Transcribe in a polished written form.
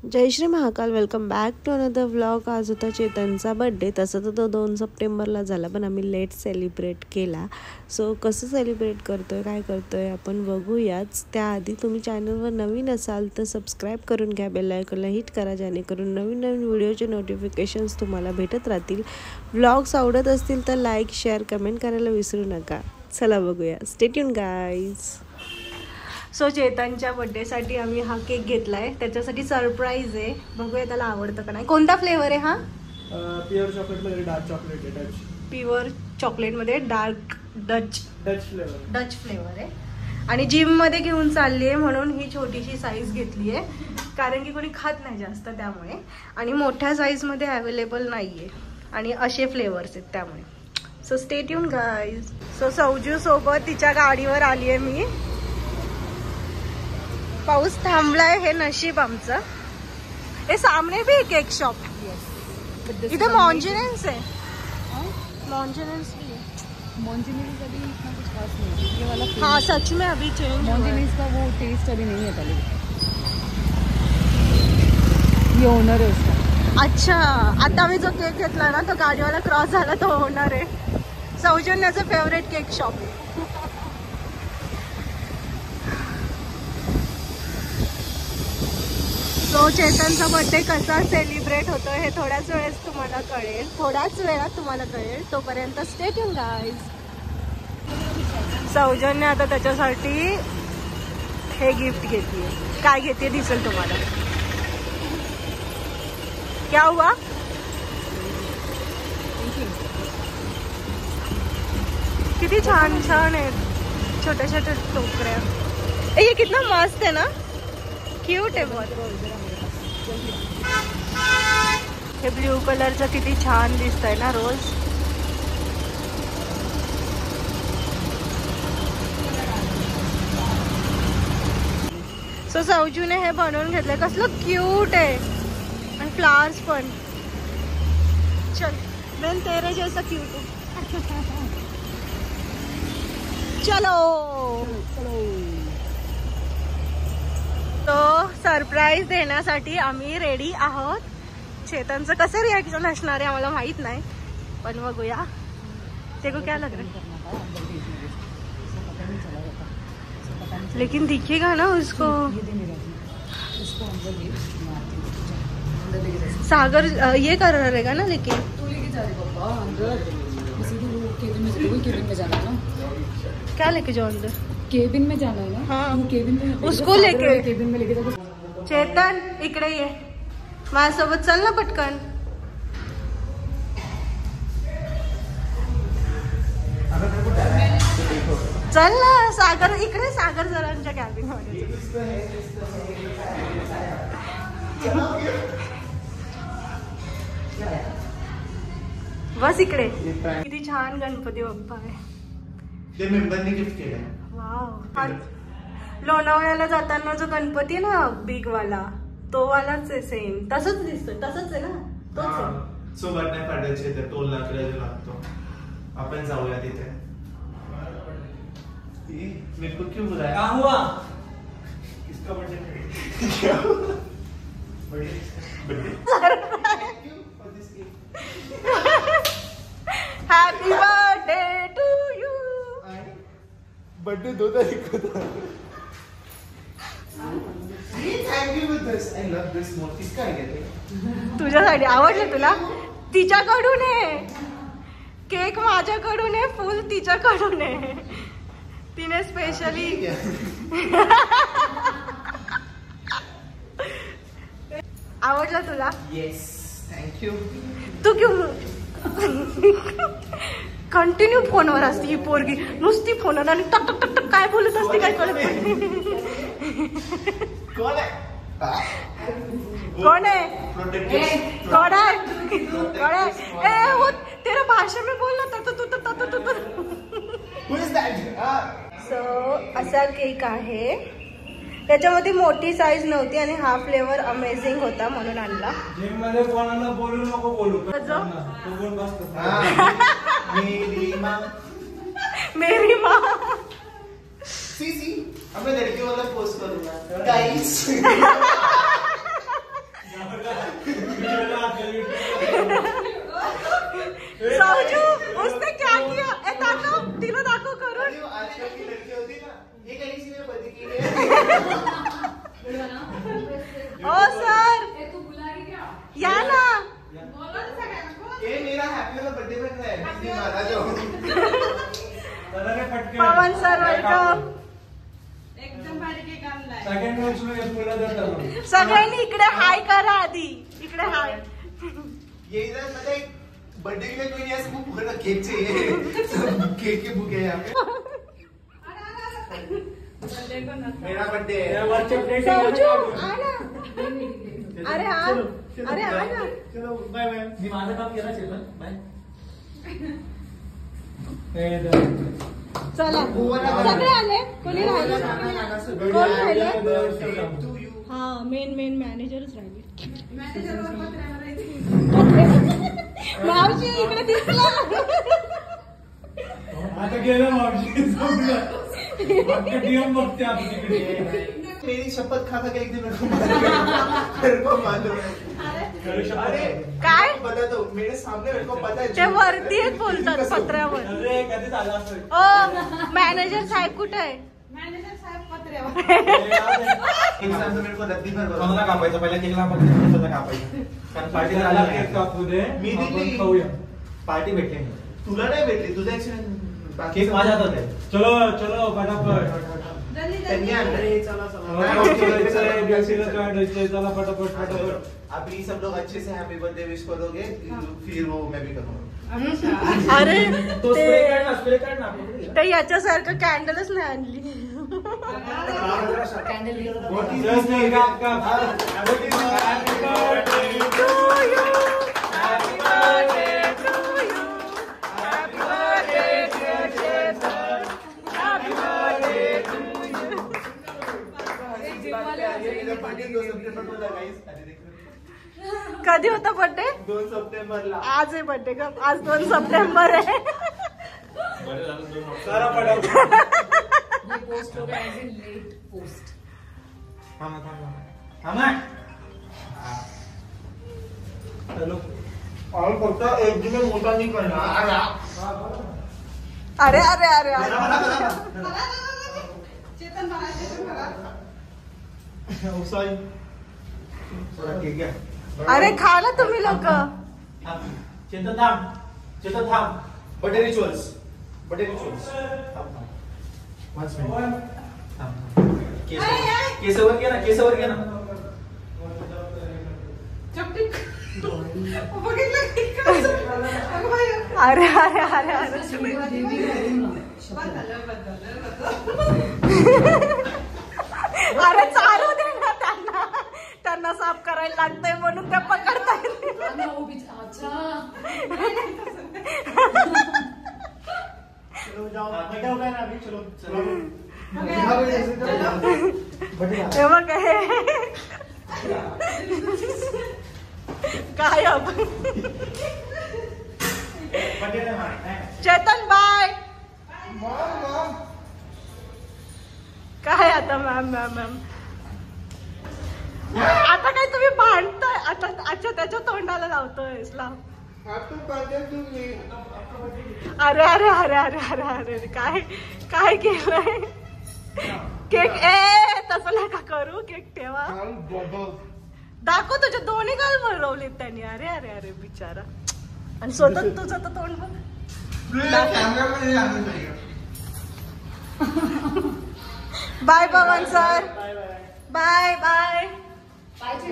Jai Shri Mahakal. Welcome back to another vlog. आज होता चेतनचा birthday. तसं तर तो 2 सप्टेंबरला झाला, पण आम्ही लेट सेलिब्रेट केला. सो कसं सेलिब्रेट करतोय, काय करतोय आपण बघूयाच. त्याआधी तुम्ही चॅनलवर नवीन असाल तर सबस्क्राईब करून घ्या, बेल आयकॉनला हिट करा, जेणेकरून नवीन नवीन व्हिडिओचे नोटिफिकेशन्स तुम्हाला भेटत राहतील. व्लॉग्स आवडत असतील तर लाईक, शेअर, कमेंट करायला विसरू नका. चला बघूया. Stay tuned guys. सो चेतनच्या बड्डेसाठी आम्ही हा केक घेतलाय. त्याच्यासाठी सरप्राईज आहे. बघूया त्याला आवडतं का नाही. कोणता फ्लेवर आहे हा? प्युअर चॉकलेटमध्ये डार्क चॉकलेट आहे. प्युअर चॉकलेटमध्ये डार्क डच फ्लेवर आहे. आणि जिममध्ये घेऊन चालली आहे म्हणून ही छोटीशी साईज घेतली आहे, कारण की कोणी खात नाही जास्त त्यामुळे. आणि मोठ्या साईजमध्ये अवेलेबल नाही आहे आणि असे फ्लेवर्स आहेत त्यामुळे. So stay tuned guys. So सौजू सोबत तिच्या गाडीवर आली आहे मी. पाऊस थांबलाय, हे नशीब आमचं. हे सामने भी केक शॉप इधर मॉन्जिनेंस है. मॉन्जिनेंस भी है. मॉन्जिनेंस अभी इतना कुछ खास नहीं है. ये वाला हाँ सच में अभी चेंज. मॉन्जिनेंस का वो टेस्ट अभी नहीं है पहले. ये ओनर है उसका. अच्छा, आता आम्ही जो केक घेतला ना तो गाडीवाला क्रॉस झाला, तो ओनर आहे. सौजन्याचं फेवरेट केक शॉप. तो चेतनचा बर्थडे कसा सेलिब्रेट होतो हे थोड्याच वेळेस तुम्हाला कळेल. थोड्याच वेळात तुम्हाला कळेल. तोपर्यंत स्टे ट्यून गाईज. सौजन्य आता त्याच्यासाठी हे गिफ्ट घेतली. काय घेते दिसेल तुम्हाला. क्या हुआ? किती छान छान आहेत छोट्या छोट्या टोकऱ्या. ये कितना मस्त है ना, क्यूट आहे बहुत. हे ब्ल्यू कलरचं किती छान दिसतंय ना रोज. सो सौजूने हे बनवून घेतलंय. कसलं क्यूट आहे आणि फ्लावर्स पण. चल मैं तेरे जैसा क्यूट हूँ. चलो तो सरप्राईज देण्यासाठी आम्ही रेडी आहोत. चेतनचं कसं रिॲक्शन असणार आहे आम्हाला माहित नाही, पण बघूया. ते को क्या लग रहा है, लेकिन दिखेगा ना उसको. सागर ये कर रहेगा ना, लेकिन केबिन में जाना है ना. क्या लेके जाओ अंदर? केबिन में जाना है ना. हाँ केबिन में उसको लेके. केबिन में लेके जाओ. चेतन इकडे ये, माझ्यासोबत चल ना पटकन. चल ना सागर इकडे. सागर जरांच्या कॅबिन मध्ये बस इकडे. किती छान गणपती बाप्पा आहे. ते मेंबरने गिफ्ट केलं. वाव. लोणावळ्याला जाताना जो गणपती आहे ना बिग वाला, तो वालाच आहे. सेम तसंच दिसतोय. तसंच आहे ना, तोच आहे. सोबत नाही काढायचे, तर टोल लागतो. आपण जाऊया तिथे. मेरे को क्यों बुलाया? क्या हुआ? किसका बर्थडे? क्या हुआ? Birthday happy birthday to you. Birthday 2 तारीख को था. Thank you with this. I love this more. किसका आहे ते? तुझ्यासाठी. आवडलं तुला? तिच्याकडून आहे केक, माझ्याकडून आहे फुल, तिच्याकडून आहे. तिने स्पेशली. आवडलं तुला? Yes, thank you. तू क्यों कंटिन्यू फोनवर असते ही पोरगी. नुसती फोनवर आणि टक टक टक टक काय बोलत असते काय कळत नाही. कोण आहे? कौन है? कौन है? कौन है? ए वो तेरा भाषा में बोलना था तो तू. Who is that? सो असा केक आहे. त्याच्यामध्ये मोठी साईज नव्हती आणि हा फ्लेवर अमेझिंग होता म्हणून आणला. जिम मध्ये कोणाला बोलू नको बोलू. मेरी माँ. सी अब मैं लड़की वाला पोस्ट करूंगा गाइस. ओ सर तू बुला रही क्या? या ना. ये मेरा हैप्पी वाला बर्थडे बन रहा है मैं मारा जो पवन सर वेलकम. सेकंड मॅच मध्ये पुन्हा जातो. सगळ्यांनी इकडे हाय करा आधी. इकडे हाय. ये इधर मतलब एक बर्थडे के लिए कोई नहीं है सबको पूरा केक चाहिए सब केक के भूखे हैं यहाँ पे मेरा बर्थडे है समजू आ ना. अरे आ. अरे आ ना. चलो बाय बाय. मी माझं काम केलं चेतन बाय. चला सगळे आले. कोणी राहिले? कोण राहिले? हा मेन मॅनेजरच राहिले. मावशी इकडे दिसला. आता गेलं मावशी संपलं. डीएम बघते आपण तिकडे. मेरी शपथ खा के एक दिन मेरे को मालूम है अरे काय बता दो मेरे सामने मेरे को पता है ते वरती एक बोलतात पत्र्यावर. अरे कधी झालं असं. ओ मॅनेजर साहेब कुठे आहे? एग्जाम तो मेरे को रद्दी पर कोणाला कापायचं पहिला केकला आपण स्वतः कापायचं. कारण पार्टी झाला केक कापू दे. मी आपण दिली. खाऊया. पार्टी भेटली नाही. तुला नाही भेटली तुझा ऍक्सिडेंट केक माझ्या हातात आहे. चलो चलो फटाफट. त्यांनी आणलं चला चला फटाफट फटाफट. अभी सब लोग अच्छे से हैप्पी बर्थडे विश करोगे फिर वो मैं भी करूंगा अरे तो स्प्रे काढ ना स्प्रे काढ ना. ते याच्यासारखं कॅन्डलच नाही आणली. Candle Just like Happy birthday to you. Happy birthday to you. Happy birthday dear Chetan. Happy birthday to you. कधी होता बर्थडे? 2 सप्टेंबरला आज आहे बर्थडे का? आज 2 सप्टेंबर आहे. सारा पडाव. ये पोस्ट हो गया एज इन लेट पोस्ट. थांबा. चलो. और फक्त एक दिन में मोटा नहीं करना अरे अरे अरे अरे थोड़ा केक घ्या. अरे खा ना तुम्ही लोक. चेतन थांब. चेतन थांब. Birthday rituals Once minute. केसवर घे ना केसवर घे ना. अरे अरे अरे अरे अरे चालू दे ना त्यांना. त्यांना साफ करायला लागतंय म्हणून ते पकडतायत. अच्छा चलो जाओ. बेटा हो गया ना अभी. चलो चलो. हे बघ हे काय अब चेतन बाय. काय आता मॅम आता काय तुम्ही भांडताय आता. अच्छा त्याच्या तोंडाला लावतोय लाव. अरे अरे अरे अरे अरे अरे काय काय केलंय. केक तसं नका करू. केक ठेवा. दाखव तुझ्या दोन्ही गाल भरवलीत त्यांनी. अरे अरे अरे बिचारा. आणि स्वतः तुझं तर तोंड बघ. Bye Pawan sir. Bye bye. पाहिजे